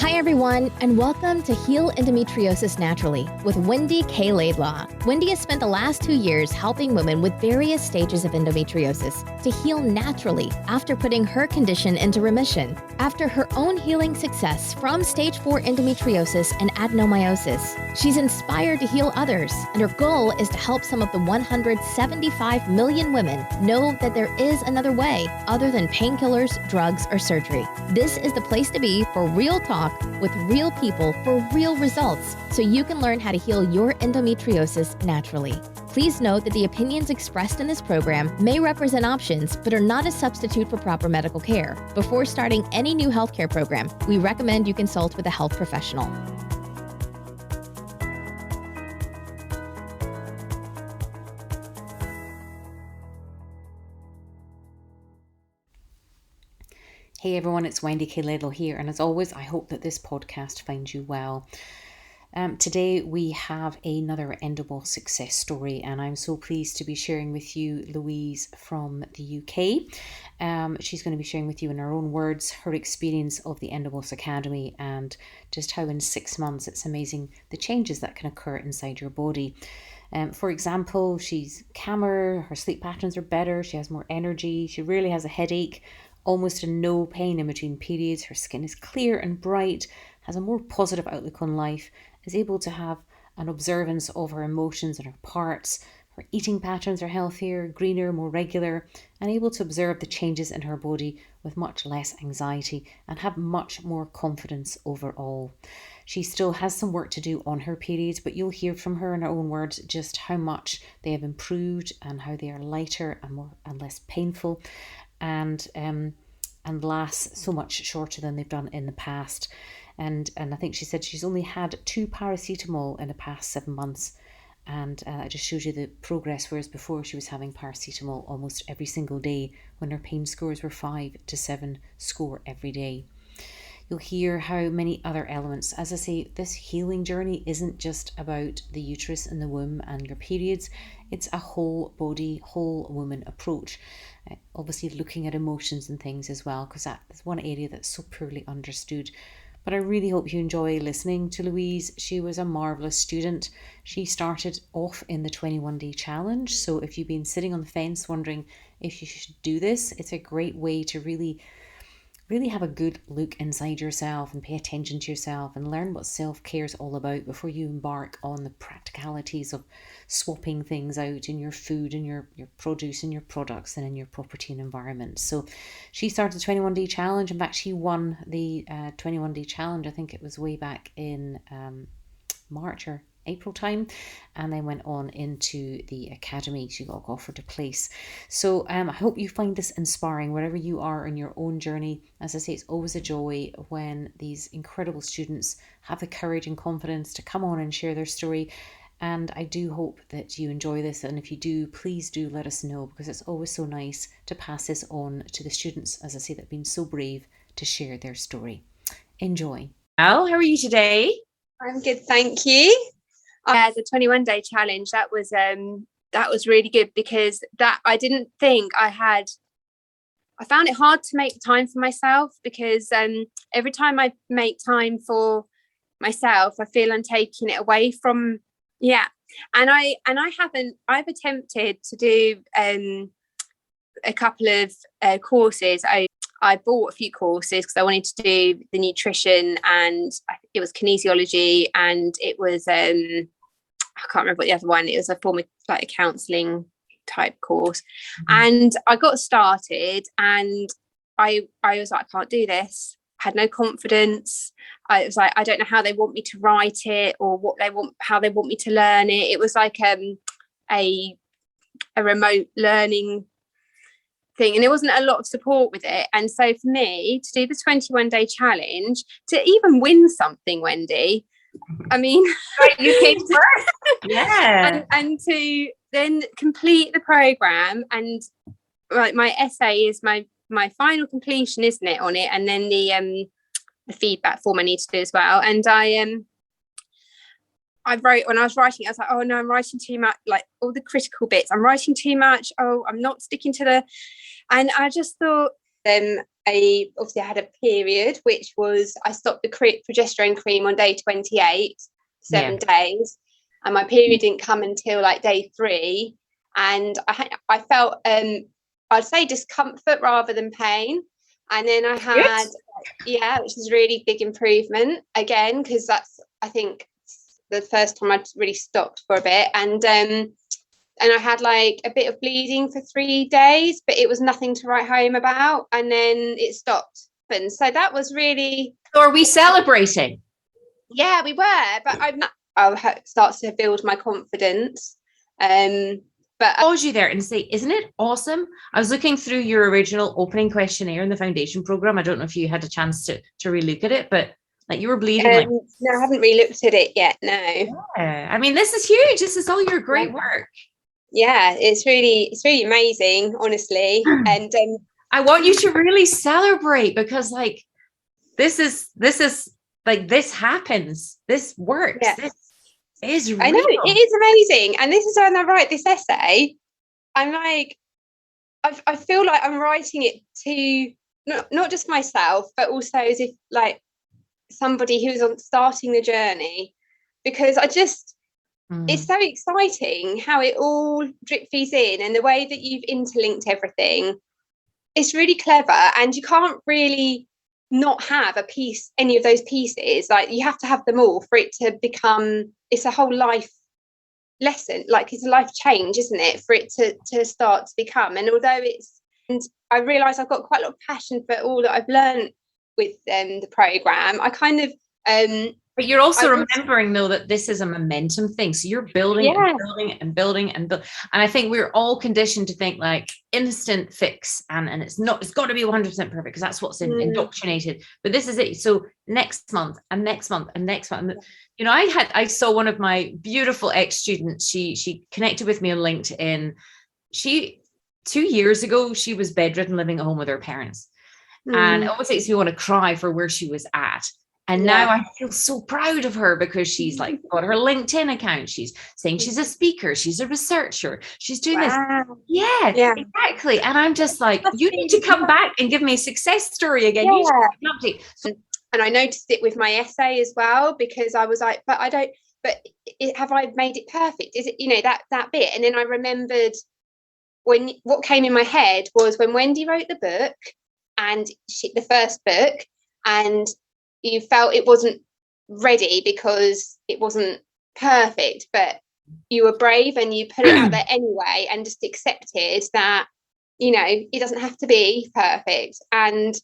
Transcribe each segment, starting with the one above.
Hi everyone, and welcome to Heal Endometriosis Naturally with Wendy K. Laidlaw. Wendy has spent the last 2 years helping women with various stages of endometriosis to heal naturally after putting her condition into remission. After her own healing success from stage 4 endometriosis and adenomyosis, she's inspired to heal others, and her goal is to help some of the 175 million women know that there is another way other than painkillers, drugs, or surgery. This is the place to be for real talk with real people for real results, so you can learn how to heal your endometriosis naturally. Please note that the opinions expressed in this program may represent options, but are not a substitute for proper medical care. Before starting any new healthcare program, we recommend you consult with a health professional. Hey everyone, it's Wendy K. Laidlaw here, and as always, I hope that this podcast finds you well. Today we have another EndoBoss success story, and I'm so pleased to be sharing with you Louise from the UK. She's going to be sharing with you in her own words her experience of the EndoBoss Academy and just how in 6 months it's amazing the changes that can occur inside your body. For example, she's calmer, her sleep patterns are better, she has more energy, she rarely has a headache, almost no pain in between periods, her skin is clear and bright, has a more positive outlook on life, is able to have an observance of her emotions and her parts, her eating patterns are healthier, greener, more regular, and able to observe the changes in her body with much less anxiety and have much more confidence overall. She still has some work to do on her periods, but you'll hear from her in her own words just how much they have improved and how they are lighter and less painful, and last so much shorter than they've done in the past. And I think she said she's only had 2 paracetamol in the past 7 months, and it just shows you the progress, whereas before she was having paracetamol almost every single day when her pain scores were 5 to 7 score every day. You'll hear how many other elements. As I say, this healing journey isn't just about the uterus and the womb and your periods. It's a whole body, whole woman approach. Obviously looking at emotions and things as well, because that's one area that's so poorly understood. But I really hope you enjoy listening to Louise. She was a marvellous student. She started off in the 21-day challenge. So if you've been sitting on the fence wondering if you should do this, it's a great way to really have a good look inside yourself and pay attention to yourself and learn what self-care is all about before you embark on the practicalities of swapping things out in your food and your produce and your products and in your property and environment. So she started the 21-day challenge. In fact, she won the 21-day challenge. I think it was way back in March or April time, and then went on into the academy. She got offered a place. So I hope you find this inspiring wherever you are in your own journey. As I say, it's always a joy when these incredible students have the courage and confidence to come on and share their story. And I do hope that you enjoy this, and if you do, please do let us know, because it's always so nice to pass this on to the students, as I say, that have been so brave to share their story. Enjoy. Al, how are you today? I'm good, thank you. As a 21-day challenge, that was really good, because that I didn't think I found it hard to make time for myself, because every time I make time for myself, I feel I'm taking it away from and I've attempted to do a couple of courses. I bought a few courses because I wanted to do the nutrition, and it was kinesiology, and it was I can't remember what the other one. It was a form of like a counselling type course. And I got started, and I was like, I can't do this. I had no confidence. I was like, I don't know how they want me to write it, or how they want me to learn it. It was like a remote learning thing, and there wasn't a lot of support with it. And so for me to do the 21-day challenge, to even win something, Wendy, I mean, you came first. Yeah. and to then complete the program, and like my essay is my final completion, isn't it, on it, and then the feedback form I need to do as well. And I wrote, when I was writing, I was like, oh no, I'm writing too much, like all the critical bits, I'm writing too much. Oh, I'm not sticking to and I just thought, obviously I had a period, which was, I stopped the progesterone cream on day 28, 7 days, and my period didn't come until like day 3, and I felt I'd say discomfort rather than pain, and then I had which was really big improvement again, because that's, I think, the first time I'd really stopped for a bit, and I had like a bit of bleeding for 3 days, but it was nothing to write home about, and then it stopped. And so that was really. So are we celebrating? Yeah, we were, but I starts to build my confidence. But I pause you there and say, isn't it awesome? I was looking through your original opening questionnaire in the foundation program. I don't know if you had a chance to relook at it, but like, you were bleeding. No, I haven't really looked at it yet. No. Yeah. I mean, this is huge. This is all your great work. Yeah, it's really amazing, honestly. And I want you to really celebrate, because like, this is like, this happens. This works. Yeah. This is real. I know, it is amazing. And this is when I write this essay, I'm like, I feel like I'm writing it to not just myself, but also as if like somebody who's starting the journey, because I just, it's so exciting how it all drip feeds in, and the way that you've interlinked everything. It's really clever, and you can't really not have any of those pieces. Like, you have to have them all for it to become, it's a whole life lesson, like it's a life change, isn't it, for it to start to become. And although and I realise I've got quite a lot of passion for all that I've learned with the programme, I kind of but you're also remembering, though, that this is a momentum thing. So you're building and building and building and building. And I think we're all conditioned to think like instant fix, and it's got to be 100% perfect, because that's what's indoctrinated. But this is it. So next month and next month and next month. You know, I saw one of my beautiful ex-students. She connected with me on LinkedIn. 2 years ago, she was bedridden, living at home with her parents. And it always makes me want to cry for where she was at. And now I feel so proud of her, because she's like got her LinkedIn account. She's saying she's a speaker. She's a researcher. She's doing this. Yeah, exactly. And I'm just like, you need to come back and give me a success story again. And I noticed it with my essay as well, because I was like, have I made it perfect? Is it, you know, that bit? And then I remembered what came in my head was when Wendy wrote the book, and the first book, and you felt it wasn't ready because it wasn't perfect, but you were brave and you put it out there anyway, and just accepted that, you know, it doesn't have to be perfect. And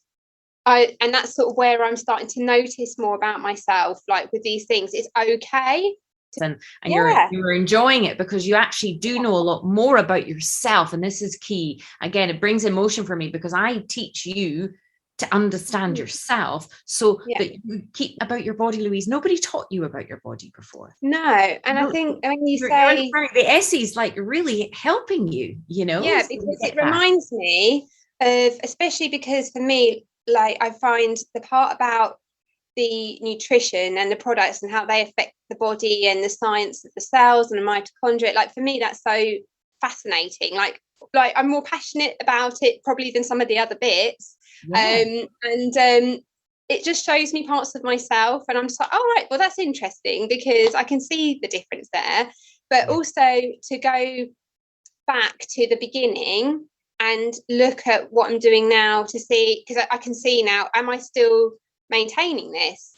that's sort of where I'm starting to notice more about myself, like with these things, it's okay. And you're enjoying it, because you actually do know a lot more about yourself. And this is key. Again, it brings emotion for me, because I teach you to understand yourself, so that you keep about your body, Louise. Nobody taught you about your body before. No. And I think when you say the essay's like really helping you, you know. Yeah, because it reminds me of, especially because for me, like, I find the part about the nutrition and the products and how they affect the body and the science of the cells and the mitochondria, like, for me that's so fascinating. Like I'm more passionate about it probably than some of the other bits. It just shows me parts of myself, and I'm just like, oh right, well that's interesting, because I can see the difference there. But also to go back to the beginning and look at what I'm doing now, to see, because I can see now, am I still maintaining this?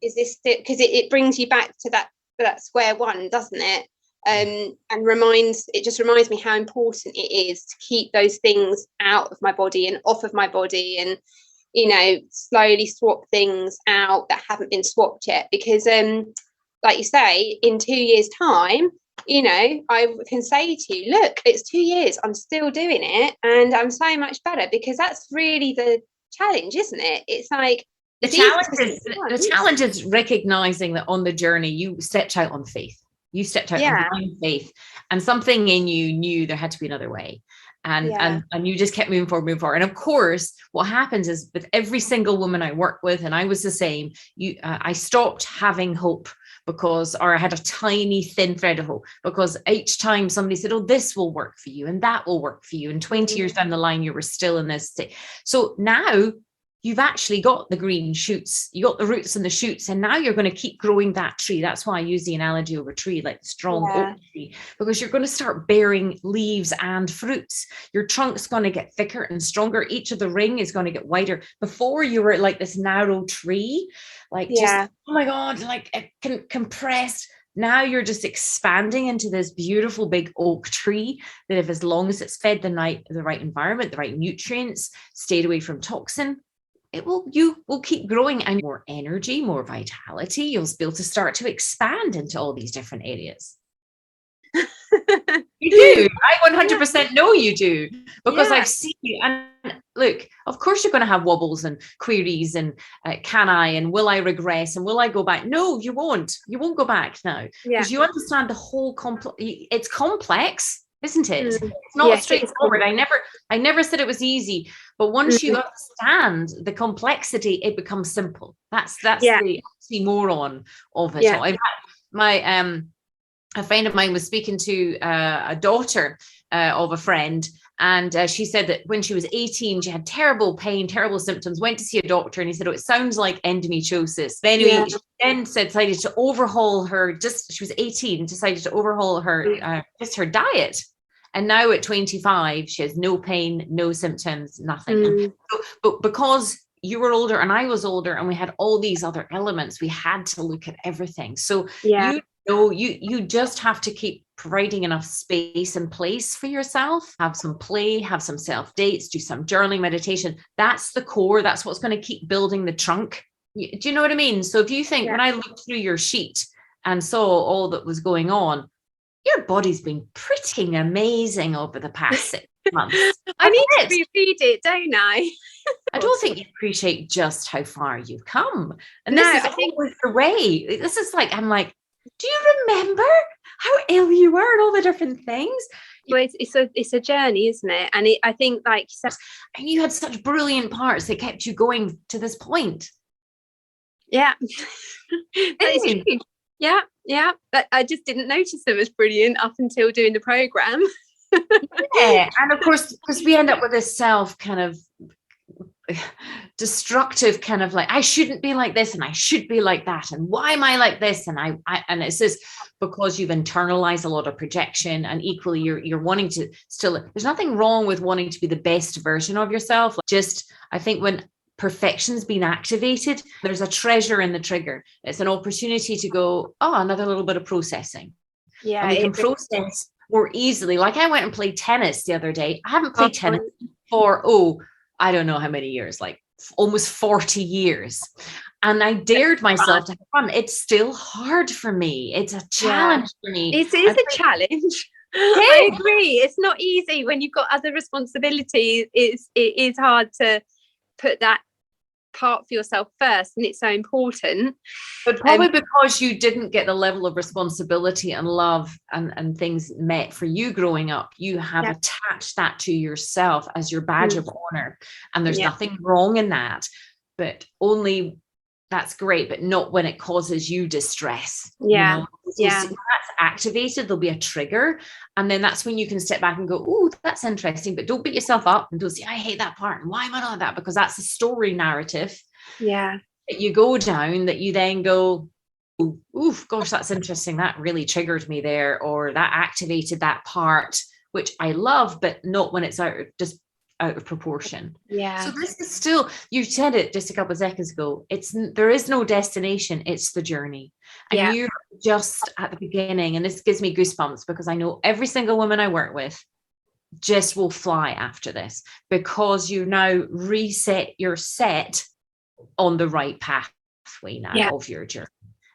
Is this still, because it brings you back to that square one, doesn't it? And it just reminds me how important it is to keep those things out of my body and off of my body, and, you know, slowly swap things out that haven't been swapped yet, because like you say, in 2 years' time, you know, I can say to you, look, it's 2 years, I'm still doing it, and I'm so much better, because that's really the challenge, isn't it? It's like the challenge is recognizing that on the journey you stepped out on faith. You stepped out on blind faith, and something in you knew there had to be another way. And you just kept moving forward. And of course, what happens is, with every single woman I work with, and I was the same, I stopped having hope, or I had a tiny thin thread hole, because each time somebody said, oh, this will work for you and that will work for you. And 20 years down the line, you were still in this state. So now you've actually got the green shoots, you got the roots and the shoots, and now you're going to keep growing that tree. That's why I use the analogy of a tree, like the strong oak tree, because you're going to start bearing leaves and fruits. Your trunk's going to get thicker and stronger. Each of the ring is going to get wider. Before you were like this narrow tree, like just, oh my God, like compressed. Now you're just expanding into this beautiful big oak tree that, if as long as it's fed the right environment, the right nutrients, stayed away from toxin, you will keep growing, and more energy, more vitality. You'll be able to start to expand into all these different areas. You do. I 100% know you do, because I've seen you. And look, of course you're going to have wobbles and queries and can I, and will I regress, and will I go back? No, you won't. You won't go back now, because you understand the whole it's complex, isn't it? It's not straightforward. I never said it was easy, but once you understand the complexity, it becomes simple. That's the oxymoron of it all. In fact, a friend of mine was speaking to a daughter of a friend, and she said that when she was 18, she had terrible pain, terrible symptoms, went to see a doctor, and he said, oh, it sounds like endometriosis. But anyway, she then decided to overhaul she was 18, decided to overhaul her, just her diet. And now at 25, she has no pain, no symptoms, nothing. So, but because you were older and I was older, and we had all these other elements, we had to look at everything. So you just have to keep providing enough space and place for yourself. Have some play, have some self dates, do some journaling, meditation. That's the core. That's what's going to keep building the trunk. Do you know what I mean? So if you think, when I looked through your sheet and saw all that was going on, your body's been pretty amazing over the past 6 months. I need to refeed it, don't I? I don't think you appreciate just how far you've come. And this is always the way. This is like, I'm like, do you remember how ill you were and all the different things? Well, it's a journey, isn't it? And I think, like, and you had such brilliant parts that kept you going to this point. Yeah. That is true. Yeah. But I just didn't notice them as brilliant up until doing the program. And of course, because we end up with this self kind of destructive kind of like, I shouldn't be like this and I should be like that, and why am I like this? And and it's just because you've internalized a lot of projection, and equally you're wanting to still, there's nothing wrong with wanting to be the best version of yourself. Just, I think when perfection's been activated, there's a treasure in the trigger. It's an opportunity to go, another little bit of processing. And we can process more easily. Like, I went and played tennis the other day. I haven't played tennis for I don't know how many years, like almost 40 years. And I dared myself to have fun. It's still hard for me. It's a challenge for me. It is a challenge. I agree. It's not easy when you've got other responsibilities. It is hard to put that part for yourself first, and it's so important. But probably because you didn't get the level of responsibility and love and things met for you growing up, you have attached that to yourself as your badge of honor, and there's nothing wrong in that, but only that's great, but not when it causes you distress. You know? So that's activated, there'll be a trigger, and then that's when you can step back and go, oh, that's interesting, but don't beat yourself up and don't say, I hate that part, and why am I not like that? Because that's the story narrative that you go down, that you then go, oof, gosh, that's interesting, that really triggered me there, or that activated that part, which I love, but not when it's out of proportion. So this is still, you said it just a couple of seconds ago, there is no destination, it's the journey. And you're just at the beginning, and this gives me goosebumps, because I know every single woman I work with just will fly after this, because you now reset your set on the right pathway now of your journey.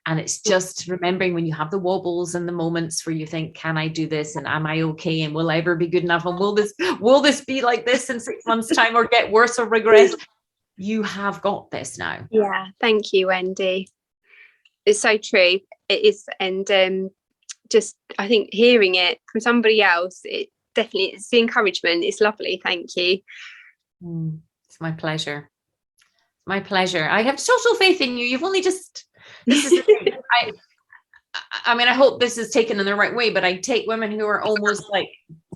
And it's just remembering when you have the wobbles and the moments where you think, can I do this? And am I okay? And will I ever be good enough? And will this be like this in 6 months' time, or get worse or regress? You have got this now. Yeah. Thank you, Wendy. It's so true. It is. And just, I think hearing it from somebody else, it definitely, it's the encouragement. It's lovely. Thank you. It's my pleasure. My pleasure. I have total faith in you. You've only just, this is the thing. I mean, I hope this is taken in the right way, but I take women who are almost like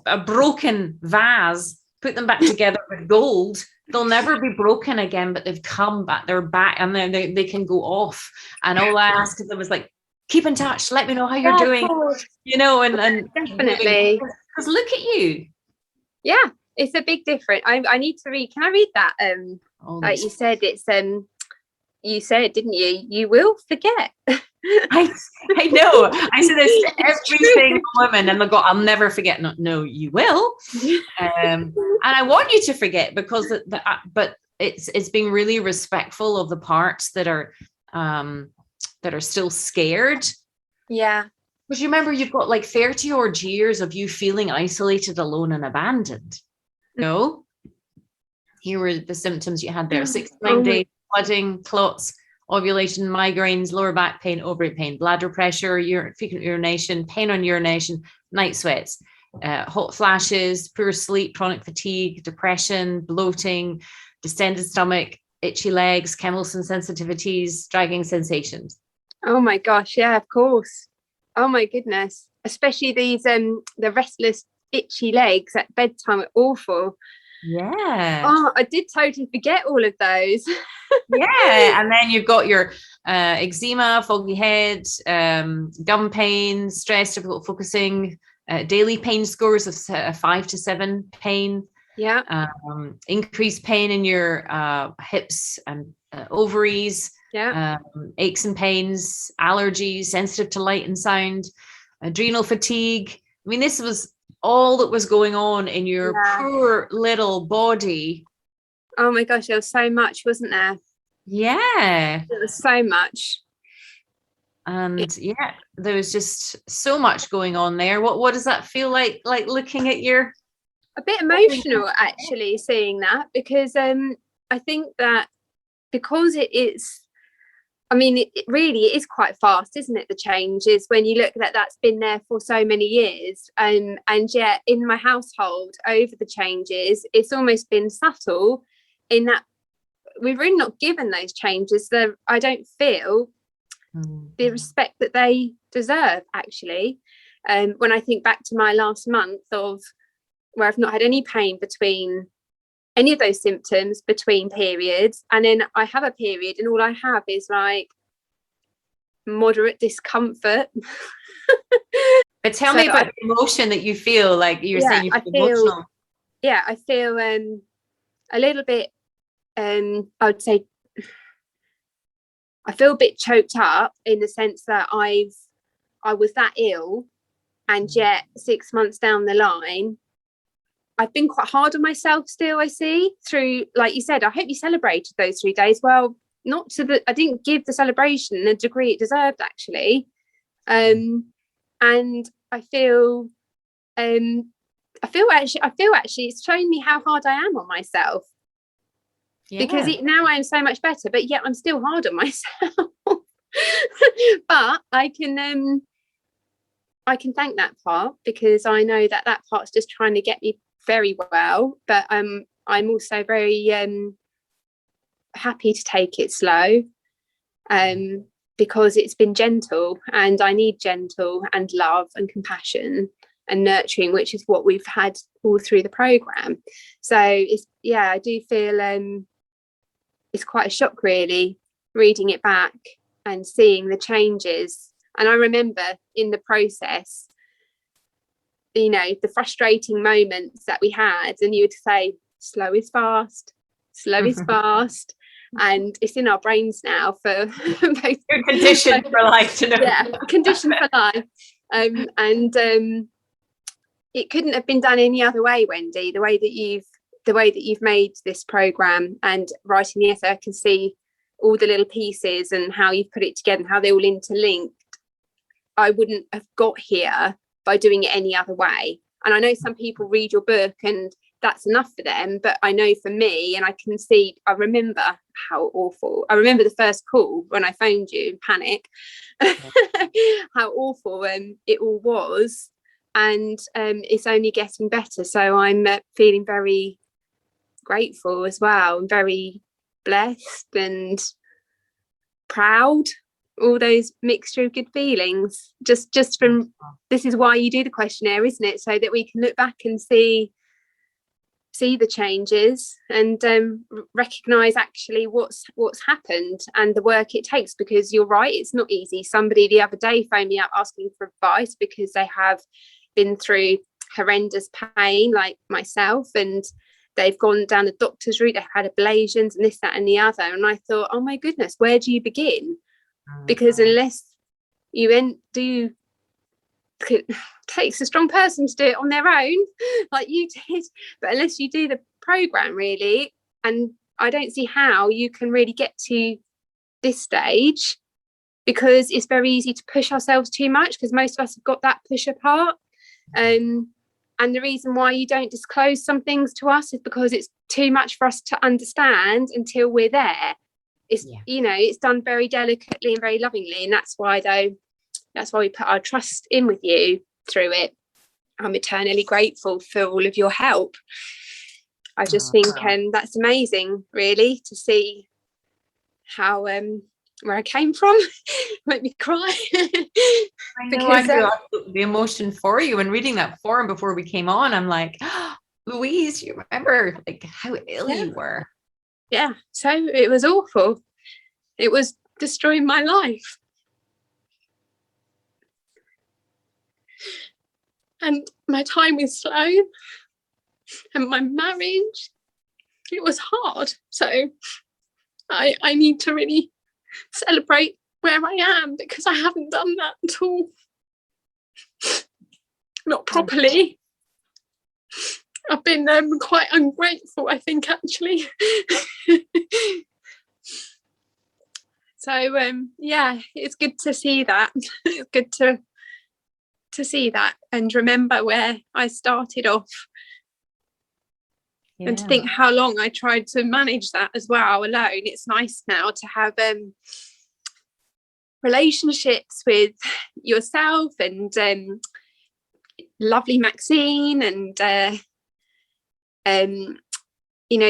a broken vase, put them back together with gold. They'll never be broken again, but they've come back, they're back, and then they can go off. And all I asked of them was like, keep in touch, let me know how you're doing, you know, and definitely. Because look at you. Yeah, it's a big difference. I need to read. Can I read that? Like you said, it's you said, didn't you? You will forget. I know. I say this to every single woman, and they go, "I'll never forget." No, you will. And I want you to forget, because but it's being really respectful of the parts that are still scared. Yeah. Because you remember, you've got like 30 odd years of you feeling isolated, alone, and abandoned. No. Here were the symptoms you had there: 6 to 9 days, bloating, clots, ovulation, migraines, lower back pain, ovary pain, bladder pressure, frequent urination, pain on urination, night sweats, hot flashes, poor sleep, chronic fatigue, depression, bloating, distended stomach, itchy legs, chemicals and sensitivities, dragging sensations. Oh my gosh, yeah, of course. Oh my goodness. Especially these the restless, itchy legs at bedtime are awful. Yeah. Oh, I did totally forget all of those. Yeah. And then you've got your eczema, foggy head, gum pain, stress, difficult focusing, daily pain scores of 5 to 7 pain. Yeah. Increased pain in your hips and ovaries. Yeah. Aches and pains, allergies, sensitive to light and sound, adrenal fatigue. I mean, this was all that was going on in your poor little body. Oh my gosh, there was so much, wasn't there? Yeah. There was so much. And yeah, there was just so much going on there. What does that feel like looking at your... A bit emotional, actually, seeing that, because I think that because it is, I mean, it really is quite fast, isn't it? The changes, when you look at that's been there for so many years, and yet in my household over the changes, it's almost been subtle in that we've really not given those changes I don't feel the respect that they deserve, actually. When I think back to my last month of where I've not had any pain between any of those symptoms between periods, and then I have a period and all I have is like moderate discomfort. But tell me about the emotion that you feel, like you were saying you feel emotional. Yeah, I feel a little bit I would say I feel a bit choked up, in the sense that I was that ill, and yet 6 months down the line I've been quite hard on myself still. I see through, like you said, I hope you celebrated those 3 days. Well, I didn't give the celebration the degree it deserved, actually. And I feel actually it's showing me how hard I am on myself. Yeah. Because now I am so much better, but yet I'm still hard on myself. But I can thank that part, because I know that part's just trying to get me very well, but I'm also very happy to take it slow, because it's been gentle, and I need gentle and love and compassion and nurturing, which is what we've had all through the program. So I do feel it's quite a shock, really, reading it back and seeing the changes. And I remember in the process, you know, the frustrating moments that we had, and you would say slow is fast, and it's in our brains now for both. You're conditioned for life to know. Yeah, conditioned for life. And it couldn't have been done any other way, Wendy. The way that you've made this program and writing the essay, I can see all the little pieces and how you've put it together and how they all interlinked. I wouldn't have got here by doing it any other way. And I know some people read your book and that's enough for them, but I know for me, and I remember how awful. I remember the first call when I phoned you in panic, how awful it all was. And it's only getting better. So I'm feeling very grateful as well, and very blessed and proud all those mixture of good feelings, just from, this is why you do the questionnaire, isn't it, so that we can look back and see the changes and recognize actually what's happened and the work it takes, because you're right, it's not easy. Somebody the other day phoned me up asking for advice because they have been through horrendous pain like myself, and they've gone down the doctor's route, they've had ablations and this, that and the other, and I thought, oh my goodness, where do you begin? Because unless you takes a strong person to do it on their own like you did, but unless you do the program really, and I don't see how you can really get to this stage, because it's very easy to push ourselves too much, because most of us have got that push apart, and the reason why you don't disclose some things to us is because it's too much for us to understand until we're there. It's it's done very delicately and very lovingly, and that's why we put our trust in with you through it. I'm eternally grateful for all of your help. I just think that's amazing, really, to see how where I came from. Make me cry. I know, I feel the emotion for you. And reading that form before we came on, I'm like, oh, Louise, you remember like how ill you were? Yeah, so it was awful. It was destroying my life. And my time with Sloan and my marriage, it was hard. So I need to really celebrate where I am, because I haven't done that at all. Not properly. I've been quite ungrateful, I think, actually. So it's good to see that. It's good to see that and remember where I started off, and to think how long I tried to manage that as well alone. It's nice now to have relationships with yourself and lovely Maxine and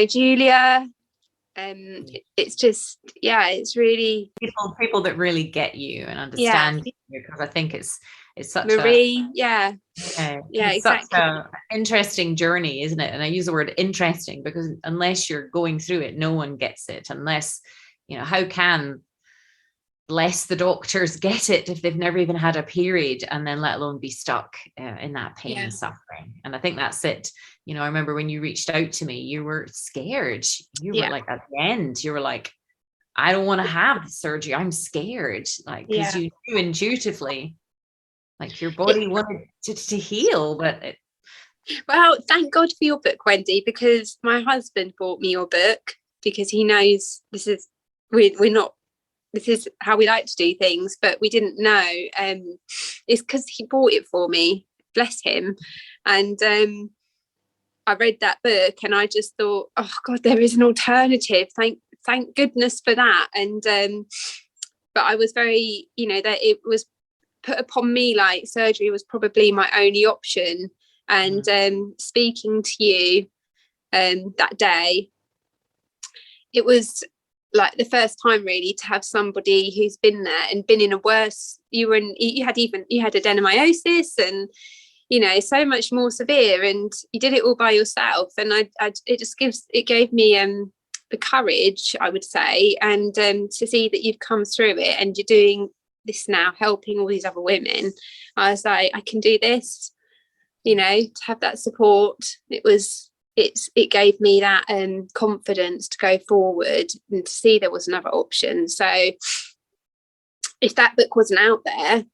Julia. It's just it's really people that really get you and understand you, because I think it's such Marie it's such an interesting journey, isn't it? And I use the word interesting because unless you're going through it, no one gets it. Unless how can the doctors get it if they've never even had a period, and then let alone be stuck in that pain and suffering. And I think that's it. I remember when you reached out to me, you were scared. You were like, at the end, you were like, I don't want to have surgery. I'm scared. Like, because you knew intuitively, like your body wanted to heal, but well, thank God for your book, Wendy, because my husband bought me your book because he knows this is how we like to do things, but we didn't know. It's because he bought it for me, bless him. And I read that book and I just thought, oh God, there is an alternative. Thank goodness for that. And but I was very, that it was put upon me like surgery was probably my only option. And speaking to you that day, it was like the first time really to have somebody who's been there and been in a worse, you had adenomyosis and so much more severe, and you did it all by yourself. And it gave me the courage, I would say, and to see that you've come through it and you're doing this now, helping all these other women. I was like, I can do this, to have that support. It gave me that confidence to go forward and to see there was another option. So if that book wasn't out there,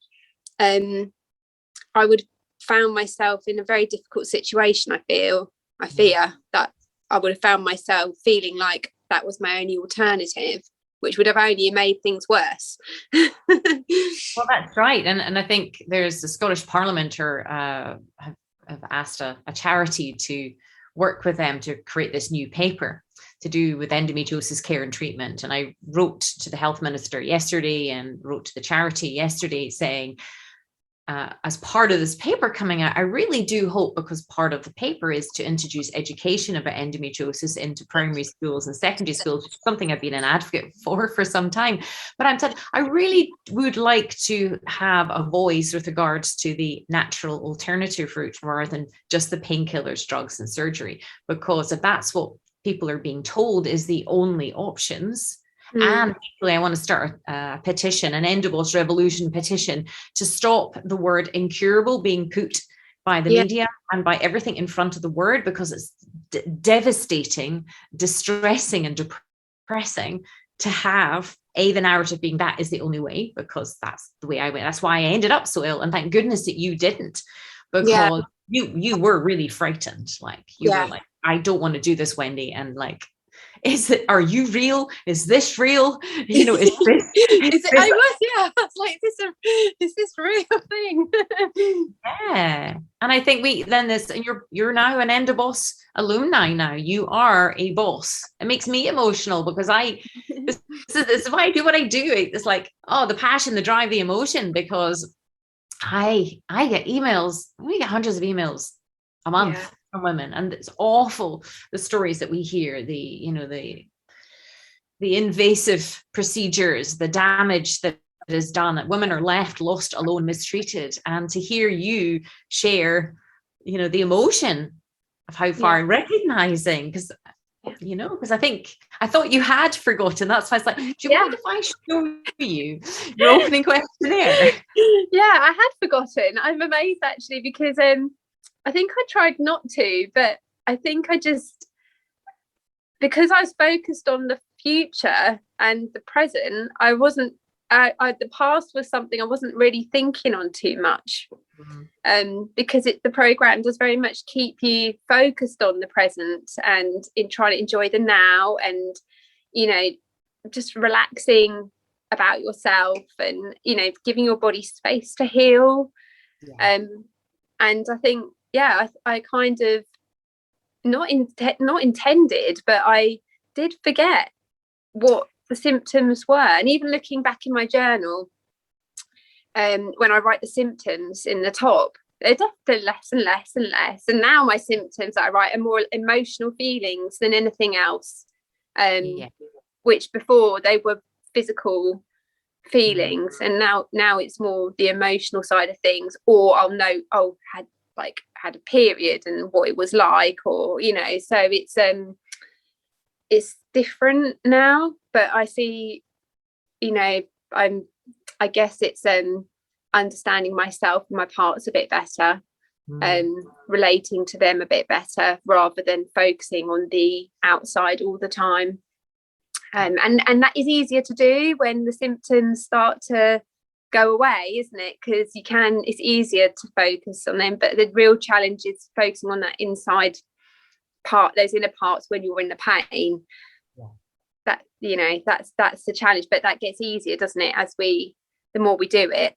I would found myself in a very difficult situation. I fear that I would have found myself feeling like that was my only alternative, which would have only made things worse. Well, that's right. And I think there's the Scottish Parliament have asked a charity to work with them to create this new paper to do with endometriosis care and treatment. And I wrote to the health minister yesterday and wrote to the charity yesterday saying, as part of this paper coming out, I really do hope, because part of the paper is to introduce education about endometriosis into primary schools and secondary schools, which is something I've been an advocate for some time. But I really would like to have a voice with regards to the natural alternative route rather than just the painkillers, drugs, and surgery, because if that's what people are being told is the only options. And equally, I want to start a petition, an EndoBoss Revolution petition, to stop the word incurable being put by the media and by everything in front of the word, because it's devastating, distressing, and depressing to have the narrative being that is the only way, because that's the way I went. That's why I ended up so ill. And thank goodness that you didn't, because you were really frightened. Like you were like, I don't want to do this, Wendy. And like, are you real? Is this real? You know, is this, I was like, is this real thing? Yeah. And I think and you're now an EndoBoss alumni now. You are a boss. It makes me emotional, because this is why I do what I do. It's like, the passion, the drive, the emotion, because I get emails. We get hundreds of emails a month from women, and it's awful, the stories that we hear, the invasive procedures, the damage that is done, that women are left lost, alone, mistreated. And to hear you share the emotion of how far, and recognizing, because I thought you had forgotten. That's why it's like, do you mind if I show you your opening questionnaire? I had forgotten. I'm amazed actually, because I think I tried not to, but I think because I was focused on the future and the present, I wasn't, the past was something I wasn't really thinking on too much, because the program does very much keep you focused on the present and in trying to enjoy the now, and, just relaxing about yourself, and, giving your body space to heal. And I think, I kind of not intended, but I did forget what the symptoms were. And even looking back in my journal, when I write the symptoms in the top, they're definitely less and less and less. And now my symptoms that I write are more emotional feelings than anything else, which before they were physical feelings, and now it's more the emotional side of things. Or I'll know, had a period and what it was like, or so it's different now. But I see, I guess it's understanding myself and my parts a bit better, relating to them a bit better, rather than focusing on the outside all the time. And that is easier to do when the symptoms start to go away, isn't it? Because it's easier to focus on them, but the real challenge is focusing on that inside part, those inner parts, when you're in the pain. That that's the challenge, but that gets easier, doesn't it, the more we do it.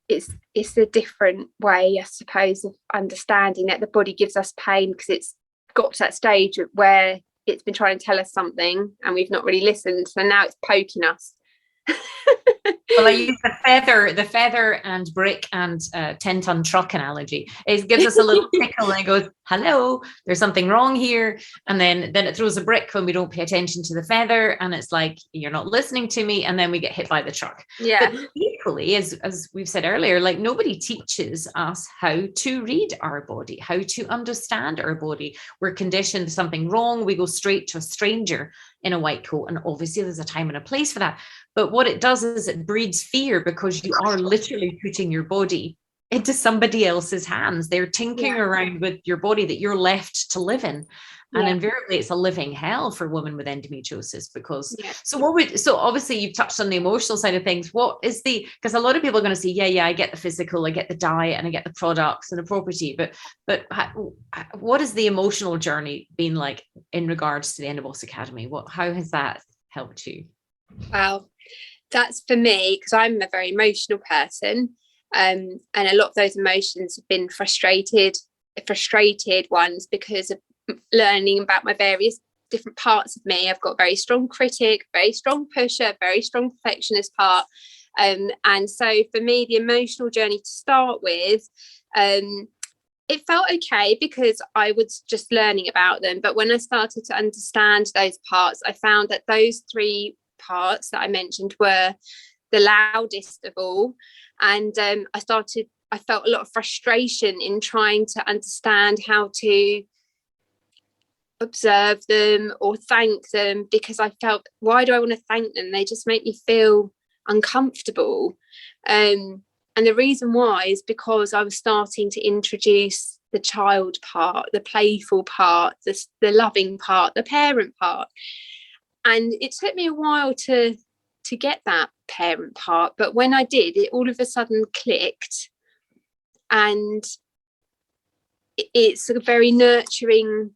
It's a different way, I suppose, of understanding that the body gives us pain because it's got to that stage where it's been trying to tell us something and we've not really listened, so now it's poking us. Well, I use the feather and brick and 10-ton truck analogy. It gives us a little tickle and it goes, hello, there's something wrong here. And then it throws a brick when we don't pay attention to the feather, and it's like, you're not listening to me, and then we get hit by the truck. But equally, as we've said earlier, like, nobody teaches us how to read our body, how to understand our body. We're conditioned to something wrong, we go straight to a stranger in a white coat, and obviously there's a time and a place for that. But what it does is it breeds fear, because you are literally putting your body into somebody else's hands. They're tinkering around with your body that you're left to live in. And invariably it's a living hell for women with endometriosis, because so obviously you've touched on the emotional side of things. What is because a lot of people are going to say, I get the physical, I get the diet, and I get the products and the property, but what has the emotional journey been like in regards to the EndoBoss Academy? How has that helped you? Wow, that's for me, because I'm a very emotional person, and a lot of those emotions have been frustrated ones, because of learning about my various different parts of me. I've got a very strong critic, very strong pusher, very strong perfectionist part, And so for me, the emotional journey to start with, it felt okay because I was just learning about them. But when I started to understand those parts, I found that those 3 parts that I mentioned were the loudest of all. And I felt a lot of frustration in trying to understand how to observe them or thank them, because I felt, why do I want to thank them? They just make me feel uncomfortable. And the reason why is because I was starting to introduce the child part, the playful part, the loving part, the parent part. And it took me a while to get that parent part. But when I did, it all of a sudden clicked. And it's a very nurturing,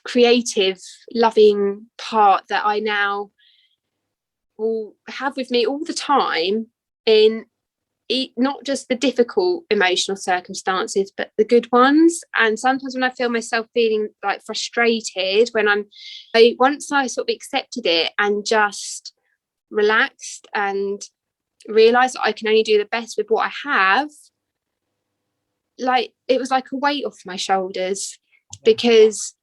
creative, loving part that I now will have with me all the time, in not just the difficult emotional circumstances, but the good ones. And sometimes when I feel myself feeling like frustrated, once I sort of accepted it and just relaxed and realized that I can only do the best with what I have, like it was like a weight off my shoulders, because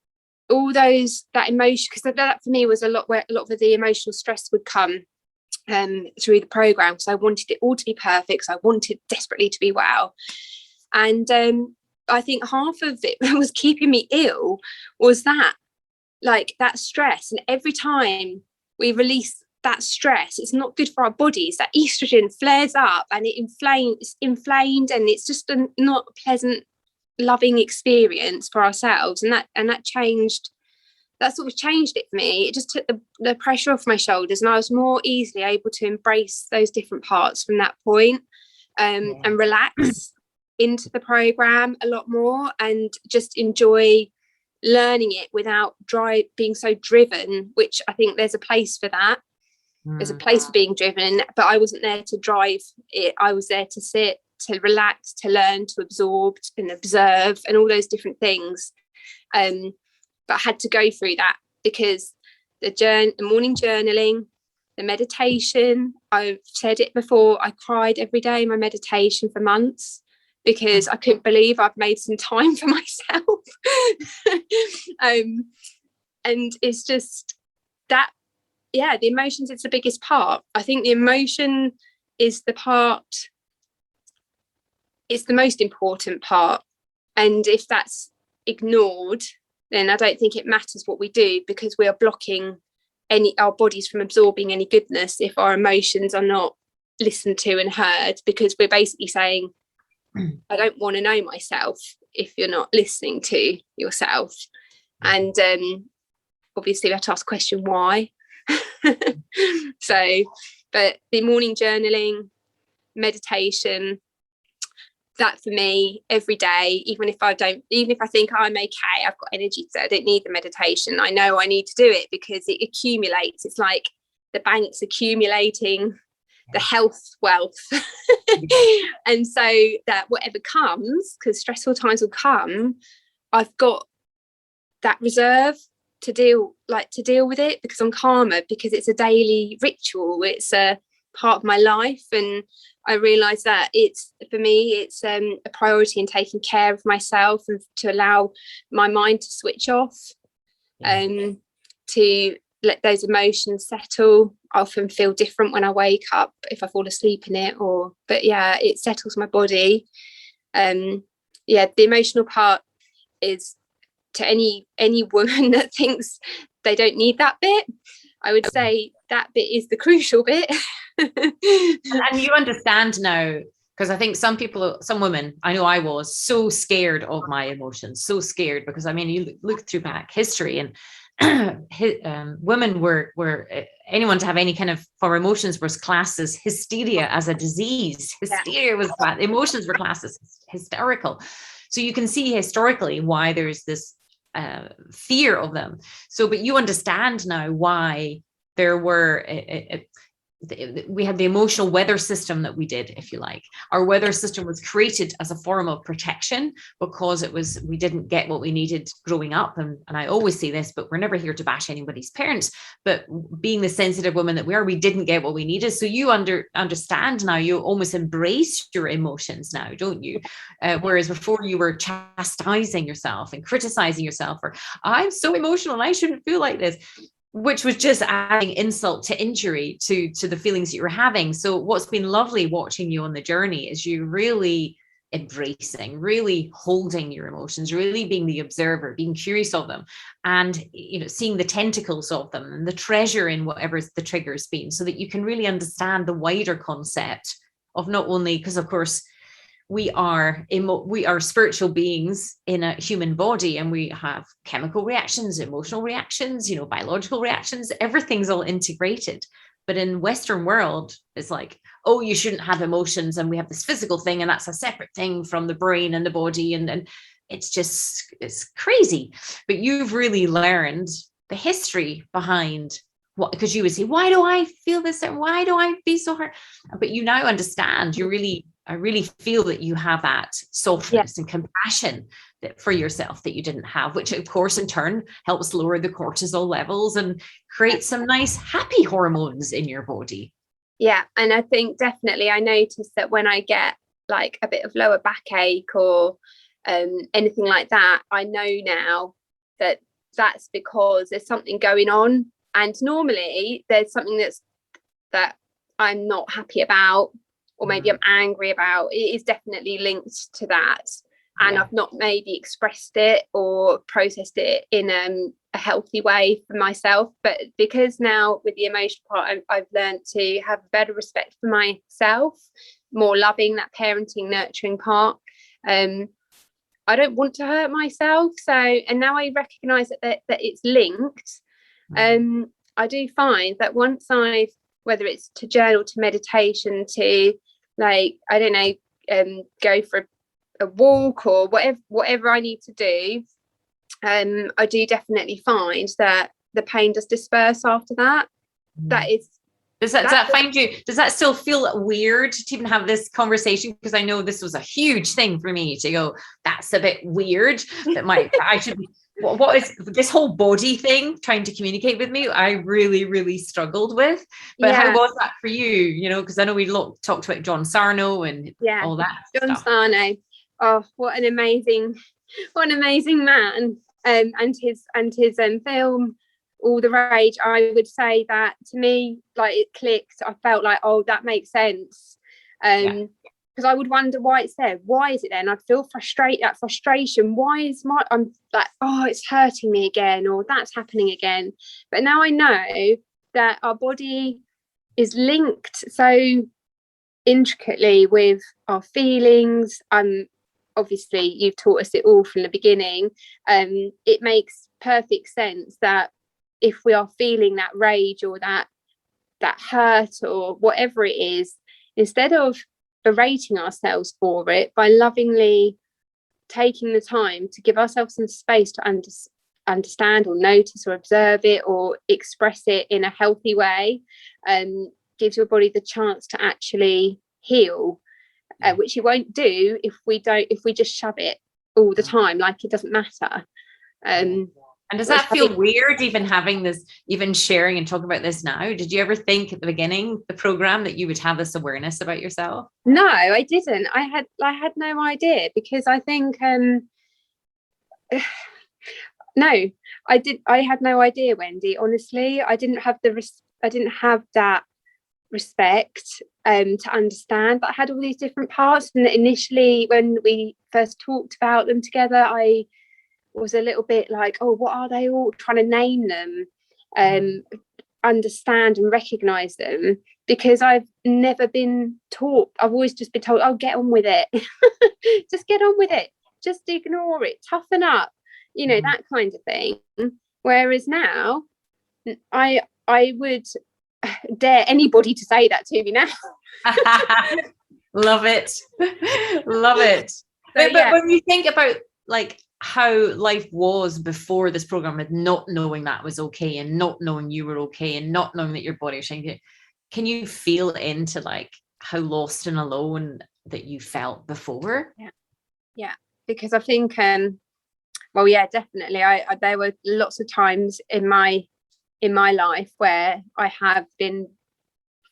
all that emotion, because that for me was a lot where a lot of the emotional stress would come through the program. So I wanted it all to be perfect. So I wanted desperately to be well. And I think half of it was keeping me ill was that stress. And every time we release that stress, it's not good for our bodies. That estrogen flares up and it's inflamed, and it's just not a pleasant, loving experience for ourselves. And that sort of changed it for me. It just took the pressure off my shoulders, and I was more easily able to embrace those different parts from that point, and relax into the program a lot more, and just enjoy learning it without being so driven, which I think there's a place for that. There's a place for being driven, but I wasn't there to drive it. I was there to sit, to relax, to learn, to absorb and observe and all those different things. But I had to go through that because the morning journaling, the meditation, I've said it before, I cried every day in my meditation for months because I couldn't believe I've made some time for myself. And it's just that, the emotions, it's the biggest part. I think the emotion is the part, it's the most important part. And if that's ignored, then I don't think it matters what we do, because we are blocking our bodies from absorbing any goodness if our emotions are not listened to and heard, because we're basically saying, I don't want to know myself if you're not listening to yourself. And obviously we have to ask the question, why? But the morning journaling, meditation, that for me every day, even if I think I'm okay, I've got energy, so I don't need the meditation, I know I need to do it because it accumulates. It's like the bank's accumulating the health wealth. And so that whatever comes, because stressful times will come, I've got that reserve to deal with it, because I'm calmer, because it's a daily ritual, it's a part of my life. And I realize that it's, for me, it's a priority in taking care of myself and to allow my mind to switch off, to let those emotions settle. I often feel different when I wake up if I fall asleep in it, but it settles my body. The emotional part is, to any woman that thinks they don't need that bit, I would say that bit is the crucial bit. And you understand now, because I think some women, I know I was so scared of my emotions, so scared, because I mean, you look through back history and women were anyone to have any kind of, for emotions, was classed as hysteria, as a disease. Hysteria was bad. Emotions were classed as hysterical. So you can see historically why there's this fear of them. So, but you understand now why there were we had the emotional weather system that we did, if you like. Our weather system was created as a form of protection because we didn't get what we needed growing up. And I always say this, but we're never here to bash anybody's parents. But being the sensitive women that we are, we didn't get what we needed. So you understand now, you almost embrace your emotions now, don't you? Whereas before you were chastising yourself and criticizing yourself, or I'm so emotional and I shouldn't feel like this, which was just adding insult to injury to the feelings that you were having. So what's been lovely watching you on the journey is you really embracing, really holding your emotions, really being the observer, being curious of them, and seeing the tentacles of them and the treasure in whatever the trigger's been, so that you can really understand the wider concept of not only, because of course we are spiritual beings in a human body, and we have chemical reactions, emotional reactions, biological reactions, everything's all integrated. But in Western world, it's like, oh, you shouldn't have emotions, and we have this physical thing, and that's a separate thing from the brain and the body, and it's crazy. But you've really learned the history behind what, because you would say, why do I feel this, and why do I be so hurt? But you now understand. I really feel that you have that softness and compassion for yourself that you didn't have, which of course in turn helps lower the cortisol levels and create some nice happy hormones in your body. Yeah. And I think definitely I notice that when I get like a bit of lower backache or anything like that, I know now that that's because there's something going on. And normally there's something that I'm not happy about, or maybe I'm angry about. It is definitely linked to that. And I've not maybe expressed it or processed it in a healthy way for myself. But because now with the emotional part, I've learned to have better respect for myself, more loving, that parenting, nurturing part. I don't want to hurt myself. So, and now I recognise that it's linked. I do find that once whether it's to journal, to meditation, to like, I don't know, go for a walk or whatever I need to do, I do definitely find that the pain does disperse after that. That is. Does that still feel weird to even have this conversation? Because I know this was a huge thing for me to go, that's a bit weird. I should be, what is this whole body thing trying to communicate with me? I really, really struggled with. But how was that for you? Because I know we talked about John Sarno and all that. John Sarno. Oh, what an amazing man. And his film All the Rage, I would say that to me, like, it clicked. I felt like, oh, that makes sense. Because I would wonder why it's there. Why is it there? And I'd feel that frustration. Why is I'm like, oh, it's hurting me again, or that's happening again. But now I know that our body is linked so intricately with our feelings. Obviously, you've taught us it all from the beginning. It makes perfect sense that if we are feeling that rage or that hurt or whatever it is, instead of berating ourselves for it, by lovingly taking the time to give ourselves some space to understand or notice or observe it or express it in a healthy way, gives your body the chance to actually heal, which it won't do if we just shove it all the time like it doesn't matter. And does that feel weird, even having this, even sharing and talking about this now? Did you ever think at the beginning the program that you would have this awareness about yourself? No, I didn't. I had no idea, because I think no, I had no idea, Wendy. Honestly, I didn't have that respect to understand that I had all these different parts. And initially, when we first talked about them together, I was a little bit like, oh, what are they all? Trying to name them, understand and recognize them, because I've never been taught. I've always just been told, oh, get on with it. Just get on with it. Just ignore it. Toughen up. That kind of thing. Whereas now, I would dare anybody to say that to me now. Love it. Love it. But when you think about like how life was before this program, with not knowing that was okay and not knowing you were okay and not knowing that your body was changing, can you feel into like how lost and alone that you felt before? Yeah, because I think well, yeah, definitely. I there were lots of times in my life where I have been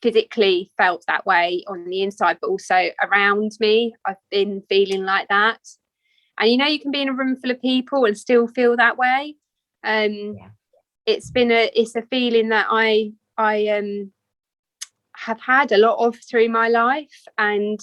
physically felt that way on the inside, but also around me I've been feeling like that. And you can be in a room full of people and still feel that way. It's a feeling that I have had a lot of through my life, and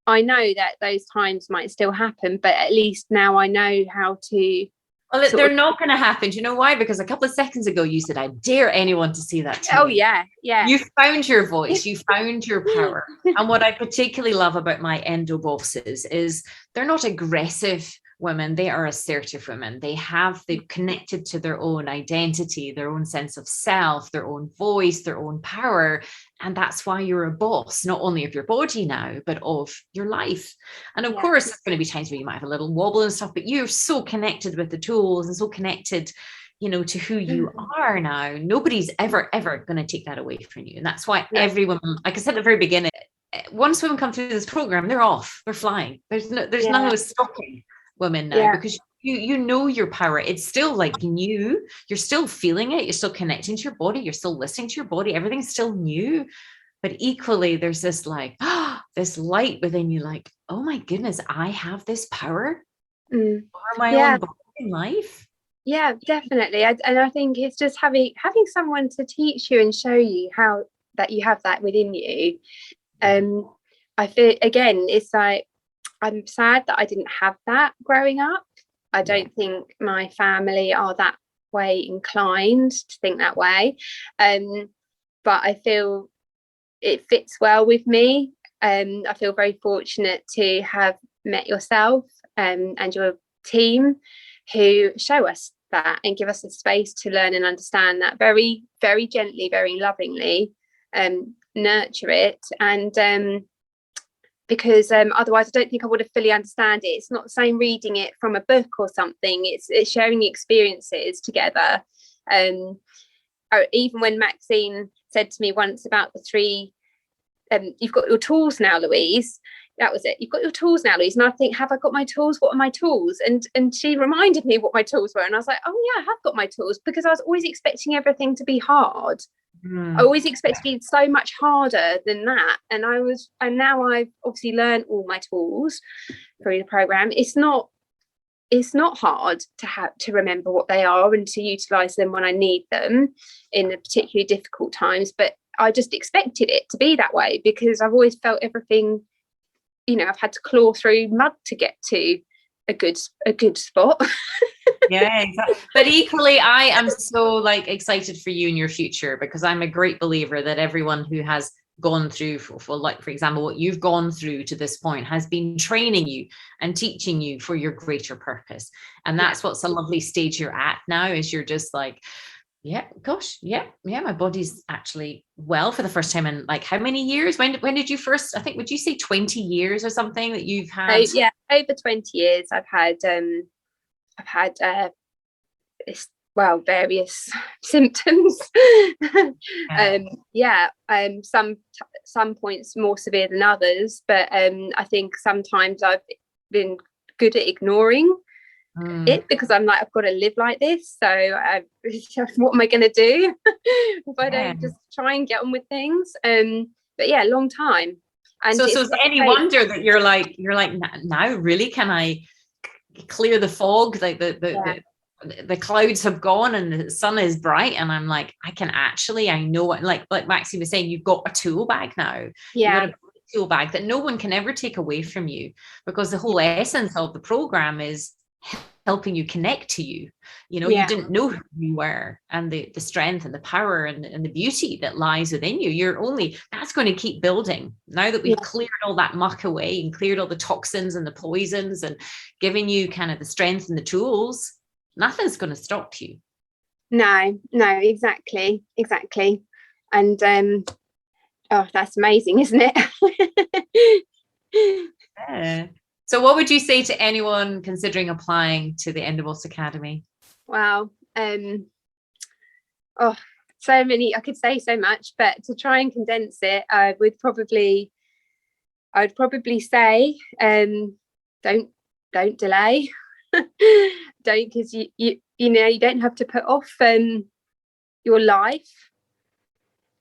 I know that those times might still happen, but at least now I know how to. Well, they're not going to happen. Do you know why? Because a couple of seconds ago you said, I dare anyone to say that to me. Oh, yeah. You found your voice. You found your power. And what I particularly love about my EndoBosses is they're not aggressive women. They are assertive women. They've connected to their own identity, their own sense of self, their own voice, their own power. And that's why you're a boss, not only of your body now, but of your life. And of course, there's going to be times where you might have a little wobble and stuff, but you're so connected with the tools and so connected, to who you are now. Nobody's ever going to take that away from you. And that's why every woman, like I said at the very beginning, once women come through this program, they're off, they're flying. There's nothing stopping women now, because you know your power. It's still like new. You're still feeling it. You're still connecting to your body. You're still listening to your body. Everything's still new. But equally, there's this like, this light within you, like, oh my goodness, I have this power over my own body in life. Yeah, definitely. And I think it's just having someone to teach you and show you how that you have that within you. I feel, again, it's like, I'm sad that I didn't have that growing up. I don't think my family are that way inclined to think that way. But I feel it fits well with me. I feel very fortunate to have met yourself and your team, who show us that and give us the space to learn and understand that very, very gently, very lovingly, nurture it. And because otherwise I don't think I would have fully understand it. It's not the same reading it from a book or something. It's sharing the experiences together. Even when Maxine said to me once about the 3, you've got your tools now, Louise. That was it. You've got your tools now, Louise. And I think, have I got my tools? What are my tools? And she reminded me what my tools were. And I was like, oh yeah, I have got my tools, because I was always expecting everything to be hard. I always expected to be so much harder than that. And now I've obviously learned all my tools through the program. It's not hard to remember what they are and to utilize them when I need them in the particularly difficult times. But I just expected it to be that way, because I've always felt everything, I've had to claw through mud to get to a good spot. Yeah, exactly. But equally, I am so excited for you in your future, because I'm a great believer that everyone who has gone through, for example, what you've gone through to this point, has been training you and teaching you for your greater purpose. And that's what's a lovely stage you're at now, is you're just like, my body's actually well for the first time in how many years? When did you first, I think, would you say 20 years or something that you've had? Over 20 years I've had various symptoms. Some points more severe than others, but I think sometimes I've been good at ignoring it, because I'm like, I've got to live like this, so what am I going to do if I don't just try and get on with things? But long time. And so is any wonder that you're like now really can I clear the fog, the clouds have gone and the sun is bright, and I'm like, I know what, like Maxine was saying, you've got a tool bag now. You've got a tool bag that no one can ever take away from you, because the whole essence of the program is helping you connect to you. You didn't know who you were, and the strength and the power and the beauty that lies within you. That's going to keep building now that we've cleared all that muck away and cleared all the toxins and the poisons and given you kind of the strength and the tools. Nothing's going to stop you. No, exactly. And that's amazing, isn't it? Yeah. So what would you say to anyone considering applying to the EndoBoss Academy? Wow. so many, I could say so much, but to try and condense it, I would probably say, don't delay. Don't, because you know, you don't have to put off your life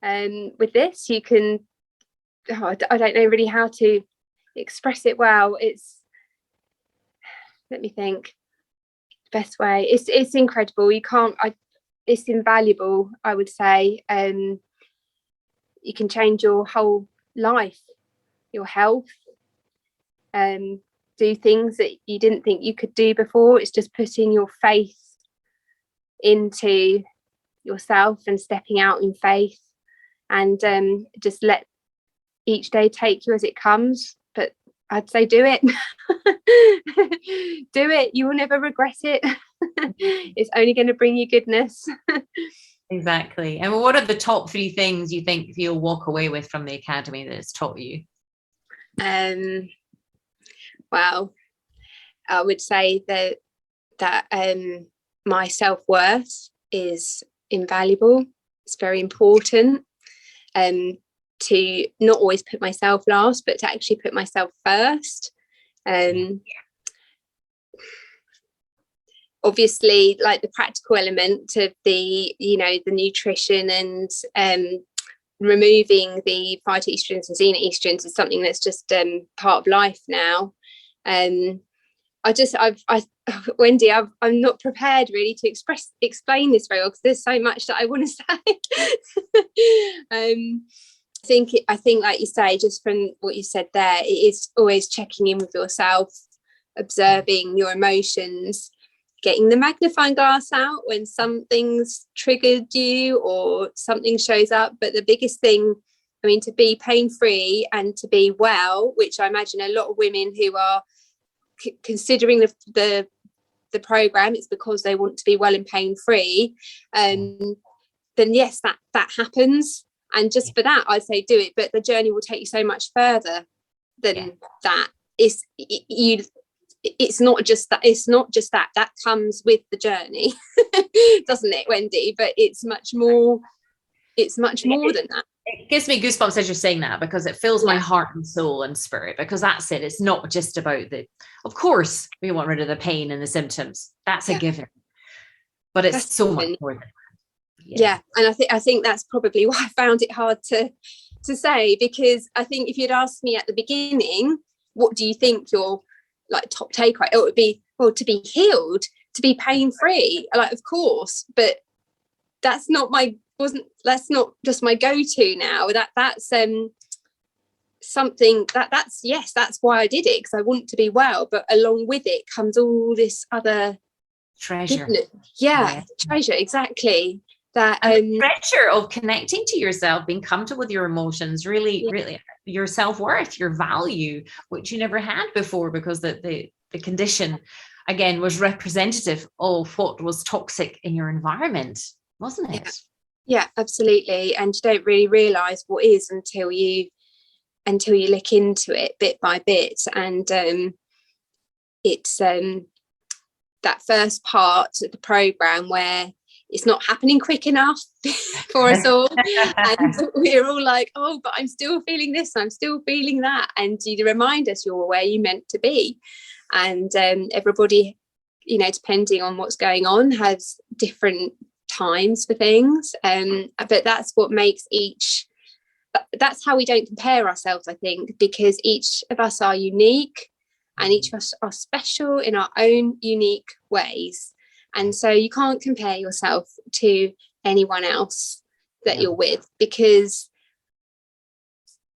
with this. You can, I don't know really how to express it well. Let me think, best way. It's incredible. You can't, it's invaluable, I would say. You can change your whole life, your health, do things that you didn't think you could do before. It's just putting your faith into yourself and stepping out in faith, and just let each day take you as it comes. But I'd say do it. Do it. You will never regret it. It's only going to bring you goodness. Exactly. And what are the top 3 things you think you'll walk away with from the Academy that it's taught you? Well, I would say that my self-worth is invaluable. It's very important to not always put myself last, but to actually put myself first. Obviously, like the practical element of the, you know, the nutrition and removing the phytoestrogens and xenoestrogens is something that's just part of life now. Wendy, I'm not prepared really to explain this very well, because there's so much that I want to say. I think, like you say, just from what you said there, it is always checking in with yourself, observing your emotions, getting the magnifying glass out when something's triggered you or something shows up. But the biggest thing, I mean, to be pain-free and to be well, which I imagine a lot of women who are considering the program, it's because they want to be well and pain-free, then yes, that happens. And just for that, I'd say do it. But the journey will take you so much further than that. It's not just that comes with the journey. Doesn't it, Wendy? But it's much more than that. It gives me goosebumps as you're saying that, because it fills my heart and soul and spirit, because that's it. It's not just about of course we want rid of the pain and the symptoms, that's a given, but it's that's so much more than that. And I think that's probably why I found it hard to say, because I think if you'd asked me at the beginning, what do you think your like top takeaway, it would be, well, to be healed, to be pain-free, like, of course, but that's not just my go-to now. That's something that's why I did it, because I want to be well, but along with it comes all this other treasure. Treasure, exactly. That the treasure of connecting to yourself, being comfortable with your emotions, really your self-worth, your value, which you never had before, because the condition again was representative of what was toxic in your environment, wasn't it? Yeah, absolutely. And you don't really realize what is until you look into it bit by bit. And it's that first part of the program where it's not happening quick enough for us all, and we're all like, oh, but I'm still feeling this, I'm still feeling that, and you remind us you're where you meant to be. And everybody, you know, depending on what's going on, has different times for things, but that's what makes that's how we don't compare ourselves, I think, because each of us are unique and each of us are special in our own unique ways. And so you can't compare yourself to anyone else that you're with, because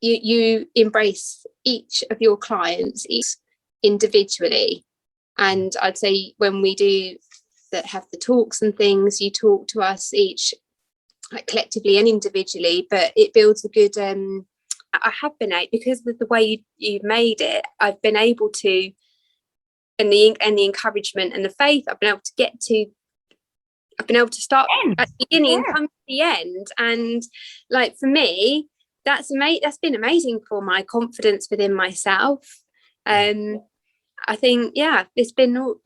you embrace each of your clients individually. And I'd say when we do that, have the talks and things, you talk to us each like collectively and individually, but it builds a good I have been able, because of the way you've made it, I've been able to, and the encouragement and the faith, I've been able to start at the beginning and come to the end. And like, for me, that's been amazing for my confidence within myself. I think it's been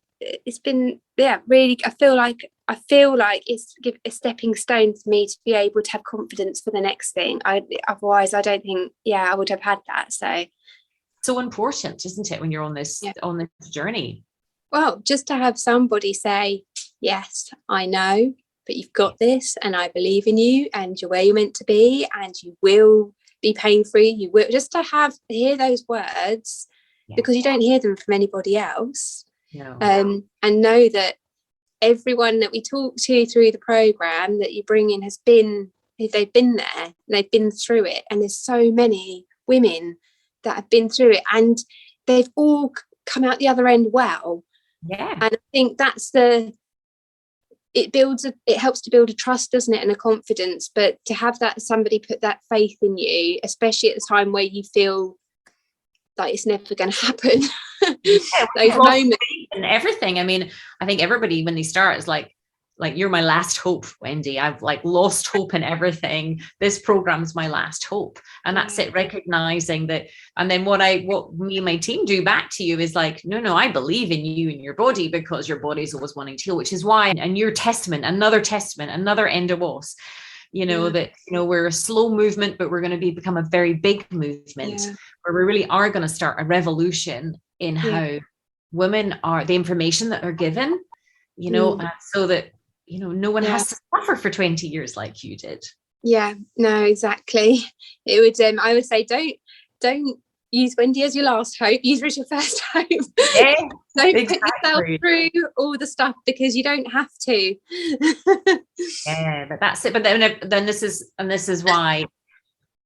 really, I feel like I feel like it's a stepping stone for me to be able to have confidence for the next thing. Otherwise I don't think I would have had that. So important, isn't it, when you're on this journey? Well, just to have somebody say, yes, I know, but you've got this, and I believe in you, and you're where you're meant to be, and you will be pain-free. You will, just to hear those words, because you don't hear them from anybody else. No. And know that everyone that we talk to through the program that you bring in they've been there, they've been through it, and there's so many women that have been through it, and they've all come out the other end well. And I think that's it helps to build a trust, doesn't it, and a confidence. But to have that somebody put that faith in you, especially at the time where you feel like it's never going to happen. Those moments and everything. I mean, I think everybody when they start is like you're my last hope, Wendy. I've like lost hope in everything. This program's my last hope. And that's it, recognizing that. And then what me and my team do back to you is like, no, I believe in you and your body, because your body's always wanting to heal, which is why, and your another EndoBoss, that, we're a slow movement, but we're going to become a very big movement where we really are going to start a revolution in how women are, the information that are given, so that, no one has to suffer for 20 years like you did. Yeah, no, exactly. It would, I would say, don't use Wendy as your last hope. Use her as your first hope. Yeah, don't put yourself through all the stuff, because you don't have to. Yeah, but that's it. But then this is why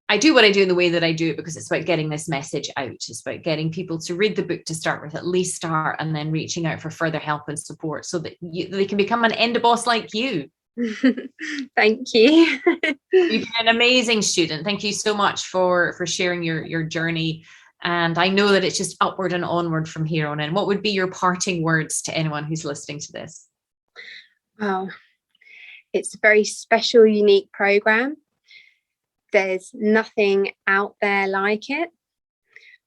I do what I do in the way that I do it, because it's about getting this message out. It's about getting people to read the book to start with, at least start, and then reaching out for further help and support so that they can become an EndoBoss like you. Thank you. You've been an amazing student. Thank you so much for sharing your journey. And I know that it's just upward and onward from here on in. What would be your parting words to anyone who's listening to this? Well, it's a very special, unique program. There's nothing out there like it.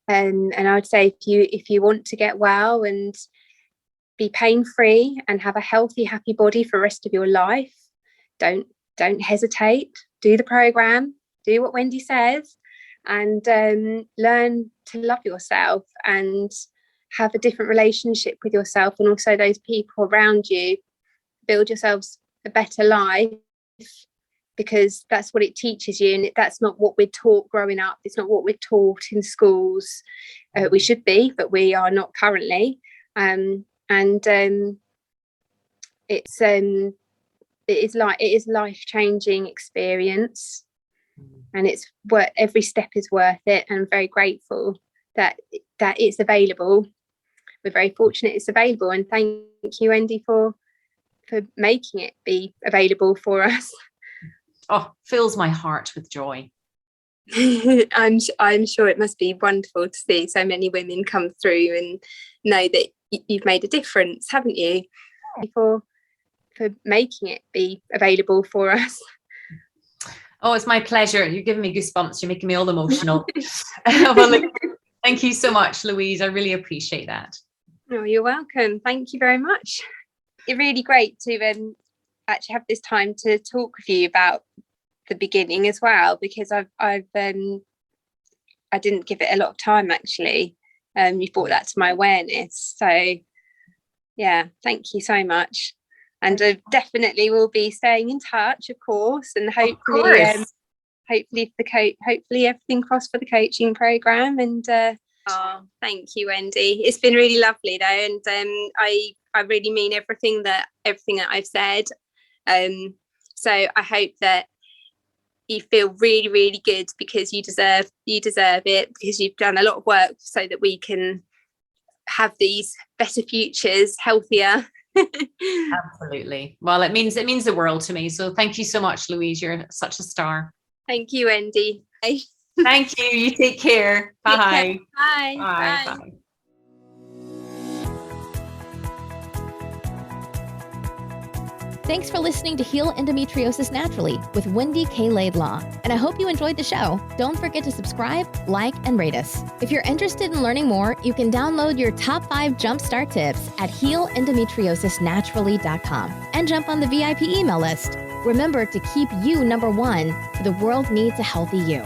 And I would say if you want to get well and be pain-free and have a healthy, happy body for the rest of your life, don't hesitate. Do the program, do what Wendy says, and learn to love yourself and have a different relationship with yourself and also those people around you. Build yourselves a better life, because that's what it teaches you, and that's not what we're taught growing up. It's not what we're taught in schools. We should be, but we are not currently. It is life-changing experience, and every step is worth it. And I'm very grateful that it's available. We're very fortunate it's available, and thank you, Wendy, for making it be available for us. Oh, fills my heart with joy. I'm sure it must be wonderful to see so many women come through and know that you've made a difference, haven't you? For making it be available for us. Oh, it's my pleasure. You're giving me goosebumps. You're making me all emotional. Well, thank you so much, Louise. I really appreciate that. Oh, you're welcome. Thank you very much. It's really great to actually have this time to talk with you about the beginning as well, because I didn't give it a lot of time, actually. You brought that to my awareness, so yeah, thank you so much. And definitely we'll be staying in touch, of course, and hopefully everything crossed for the coaching program. And thank you, Wendy. It's been really lovely though, and I really mean everything that I've said. So I hope that you feel really, really good, because you deserve it, because you've done a lot of work so that we can have these better futures, healthier. Absolutely. Well, it means the world to me. So thank you so much, Louise. You're such a star. Thank you, Wendy. Bye. Thank you. You take care. Bye. Bye. Bye. Bye. Bye. Thanks for listening to Heal Endometriosis Naturally with Wendy K. Laidlaw. And I hope you enjoyed the show. Don't forget to subscribe, like, and rate us. If you're interested in learning more, you can download your top 5 jumpstart tips at healendometriosisnaturally.com and jump on the VIP email list. Remember to keep you number one, for the world needs a healthy you.